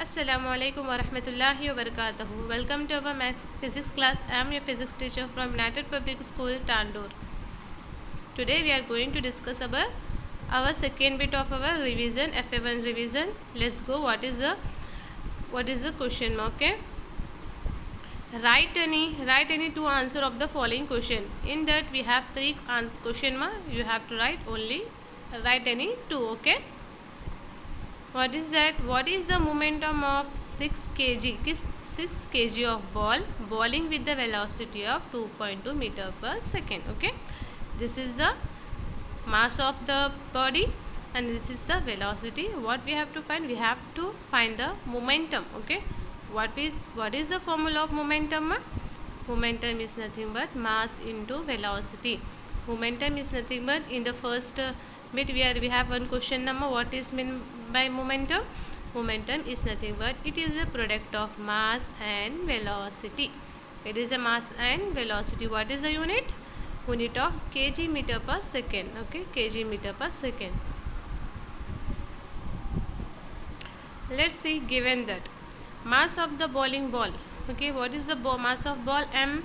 Assalamualaikum warahmatullahi wabarakatuh. Welcome to our math physics class. I am your physics teacher from United Public School, Tandoor. Today we are going to discuss about our second bit of our revision, FA1 revision. Let's go. What is the question? Okay. Write any two answer of the following question. In that we have three question. You have to write any two. Okay. What is that? What is the momentum of 6 kg? 6 kg of ball bowling with the velocity of 2.2 meter per second. Okay, this is the mass of the body and this is the velocity. What we have to find? We have to find the momentum. Okay, what is the formula of momentum? Momentum is nothing but mass into velocity. Momentum is nothing but in the first bit we have one question number. What is mean by momentum? Momentum is nothing but it is a product of mass and velocity. It is a mass and velocity. What is the unit? Unit of kg meter per second. Okay, kg meter per second. Let's see, given that mass of the bowling ball. Okay, what is the mass of ball? M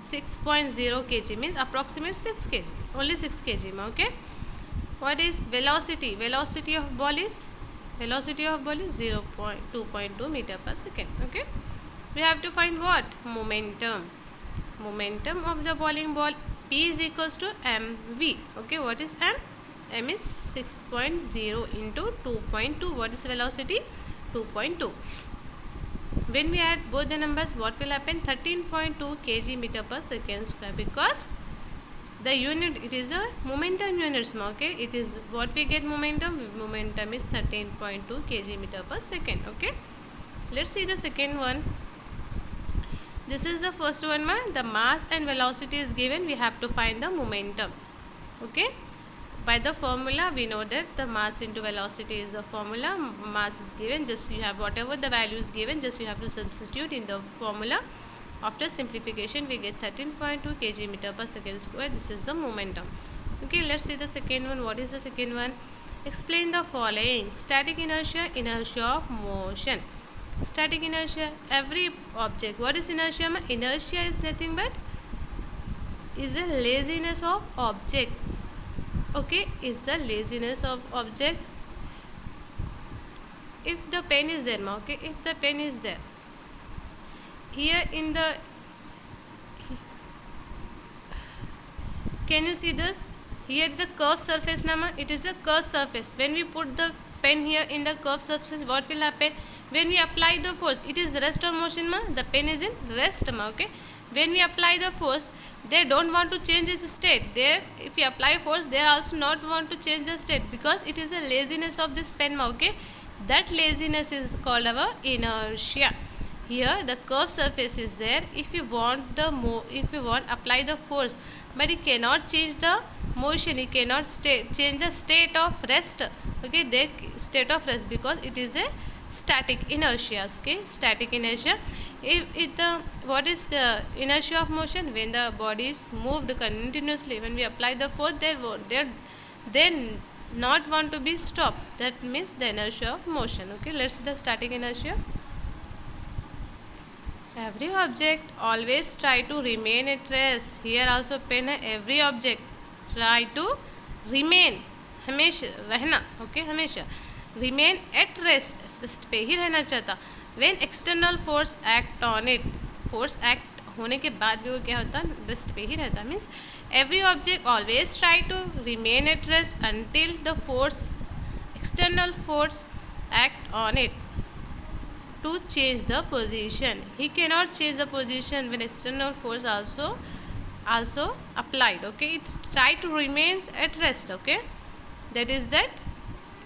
6.0 kg means approximate 6 kg, only 6 kg. Okay, what is velocity? Velocity of ball is 2.2 meter per second. Okay, we have to find what? Momentum. Momentum of the bowling ball, P is equals to mv. Okay, what is m? M is 6.0 into 2.2. What is velocity? 2.2. When we add both the numbers, what will happen? 13.2 kg meter per second square, because the unit, it is a momentum units. Okay, it is what we get momentum. Momentum is 13.2 kg meter per second. Okay, let's see the second one. This is the first one. The mass and velocity is given. We have to find the momentum. Okay, by the formula we know that the mass into velocity is the formula. Mass is given, just you have whatever the value is given, just you have to substitute in the formula. After simplification we get 13.2 kg meter per second square. This is the momentum. Okay, let's see the second one. What is the second one? Explain the following. Static inertia, inertia of motion. Static inertia, every object. What is inertia? Inertia is nothing but is the laziness of object. Okay, is the laziness of object. If the pen is there, okay, if the pen is there here in the, can you see this? Here the curved surface nama, it is a curved surface. When we put the pen here in the curved surface, what will happen? When we apply the force, it is rest or motion ma, the pen is in rest ma. Okay, when we apply the force, they don't want to change its state. There, if we apply force, they also not want to change the state, because it is a laziness of this pen ma. Okay, that laziness is called our inertia. Here the curved surface is there. If you want apply the force, but it cannot change the motion, it cannot change the state of rest. Okay, the state of rest, because it is a static inertia. Okay, static inertia. What is the inertia of motion? When the body is moved continuously, when we apply the force, they not want to be stopped. That means the inertia of motion. Okay, let's see the static inertia. Every object always try to remain at rest. Here also pen है. Every object try to remain, हमेशा रहना. Okay, हमेशा remain at rest. Rest पे ही रहना चाहता. When external force act on it, force act होने के बाद भी वो क्या होता है? रेस्ट पे ही रहता. Means every object always try to remain at rest until the external force act on it to change the position. He cannot change the position when external force also applied. Okay, it try to remain at rest. Okay, that is that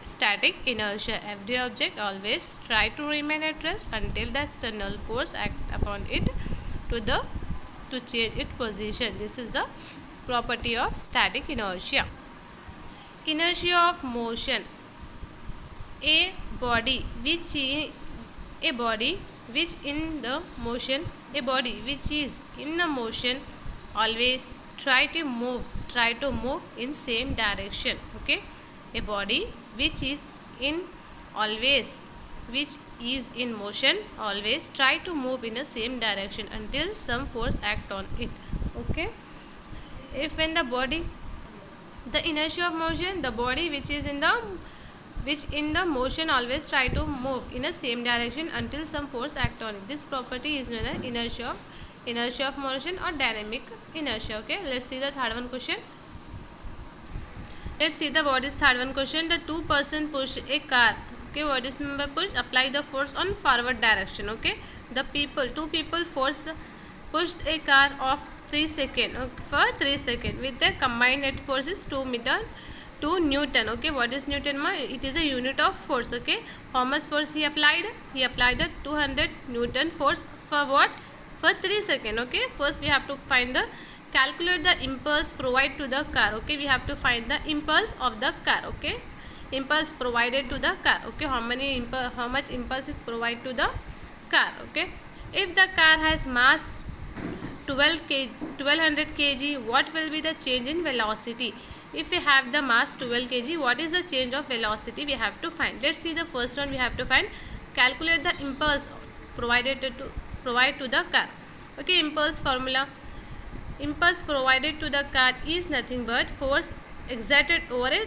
static inertia. Every object always try to remain at rest until the external force act upon it to change its position. This is the property of static inertia. Inertia of motion. A body which is in the motion always try to move in same direction. Okay, a body which is in always which is in motion always try to move in the same direction until some force act on it. Okay, if when the body, the inertia of motion, the body which in the motion always try to move in the same direction until some force act on it. This property is known as inertia of motion or dynamic inertia. Okay, let's see the third one question. Let's see the what is third one question. The two person push a car. Okay, what is meant by push? Apply the force on forward direction. Okay, the two people pushed a car of 3 seconds. Okay, for 3 seconds with the combined net force is 2 Newton. Okay, what is Newton? It is a unit of force. Okay, how much force he applied? He applied the 200 Newton force for what? For 3 seconds. Okay, first we have to calculate the impulse provided to the car. Okay, we have to find the impulse of the car. Okay, impulse provided to the car. Okay, how much impulse is provided to the car. Okay, if the car has mass 1200 kg, what will be the change in velocity? If we have the mass 12 kg, what is the change of velocity we have to find? Let's see the first one. We have to find, calculate the impulse provided to the car. Okay, impulse formula. Impulse provided to the car is nothing but force exerted over a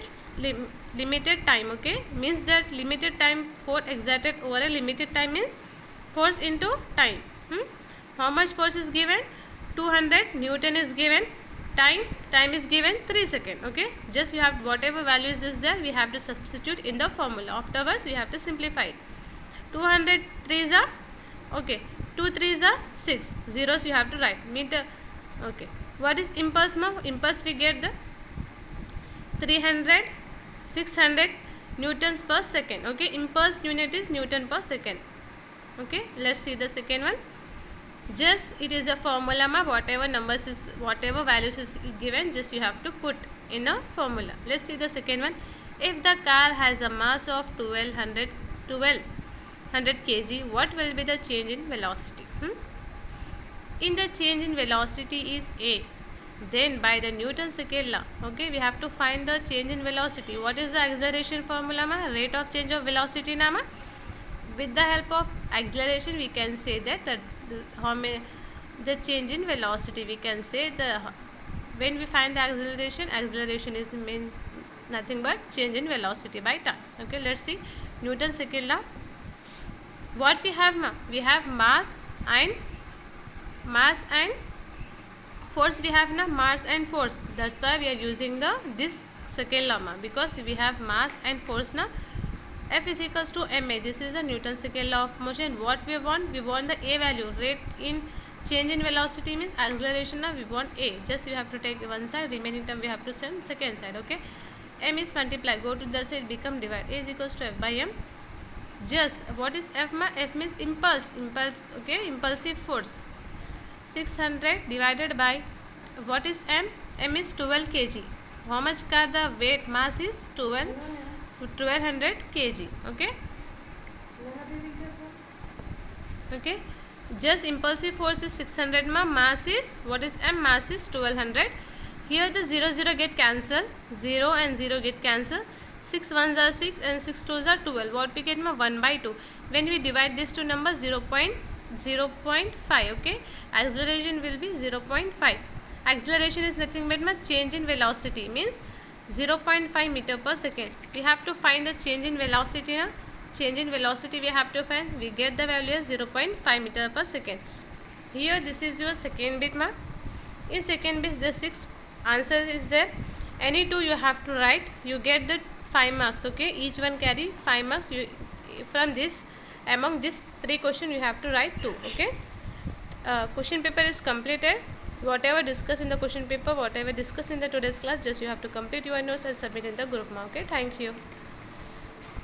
limited time. Okay, means that limited time, force exerted over a limited time means force into time. How much force is given? 200 Newton is given. Time is given 3 seconds. Okay, just you have whatever values is there, we have to substitute in the formula. Afterwards we have to simplify it. 200 3s are, okay, 2 3s are 6 zeros you have to write. Meter. Okay, what is impulse now? Impulse we get the 600 newtons per second. Okay, impulse unit is Newton per second. Okay, let's see the second one. Just it is a formula whatever values is given, just you have to put in a formula. Let's see the second one. If the car has a mass of 1200 kg, what will be the change in velocity? In the change in velocity is a, then by the Newton's second law, okay, we have to find the change in velocity. What is the acceleration formula? Rate of change of velocity nama. With the help of acceleration we can say that the change in velocity, we can say when we find the acceleration is means nothing but change in velocity by time. Okay, let's see Newton's second law. What we have now? We have mass and force. We have now mass and force. That's why we are using this second law, because we have mass and force now. F is equals to ma. This is a Newton's second law of motion. What we want? We want the a value. Rate in change in velocity means acceleration. Now we want a. Just you have to take one side. Remaining term we have to send second side. Okay. M is multiply. Go to the side. Become divide. A is equals to F by M. Just what is F? F means impulse. Okay. Impulsive force. 600 divided by what is M? M is 12 kg. How much car the weight mass is 1200 kg. Okay, just impulsive force is 600 mass is what is M? Mass is 1200. Here the 0 get cancelled, 0 and 0 get cancelled, 6 1s are 6 and 6 2s are 12. What we get? 1 by 2. When we divide this two numbers, 0.5. Okay, acceleration will be 0.5. Acceleration is nothing but change in velocity, means 0.5 meter per second. We have to find the change in velocity. Change in velocity we have to find. We get the value as 0.5 meter per second. Here this is your second bit. In second bit the 6 answer is there. Any two you have to write. You get the 5 marks. Okay, each one carry 5 marks. From this, among these 3 questions you have to write 2. Okay, question paper is completed. Whatever discussed in the question paper, whatever discussed in the today's class, just you have to complete your notes and submit in the group. Okay, thank you.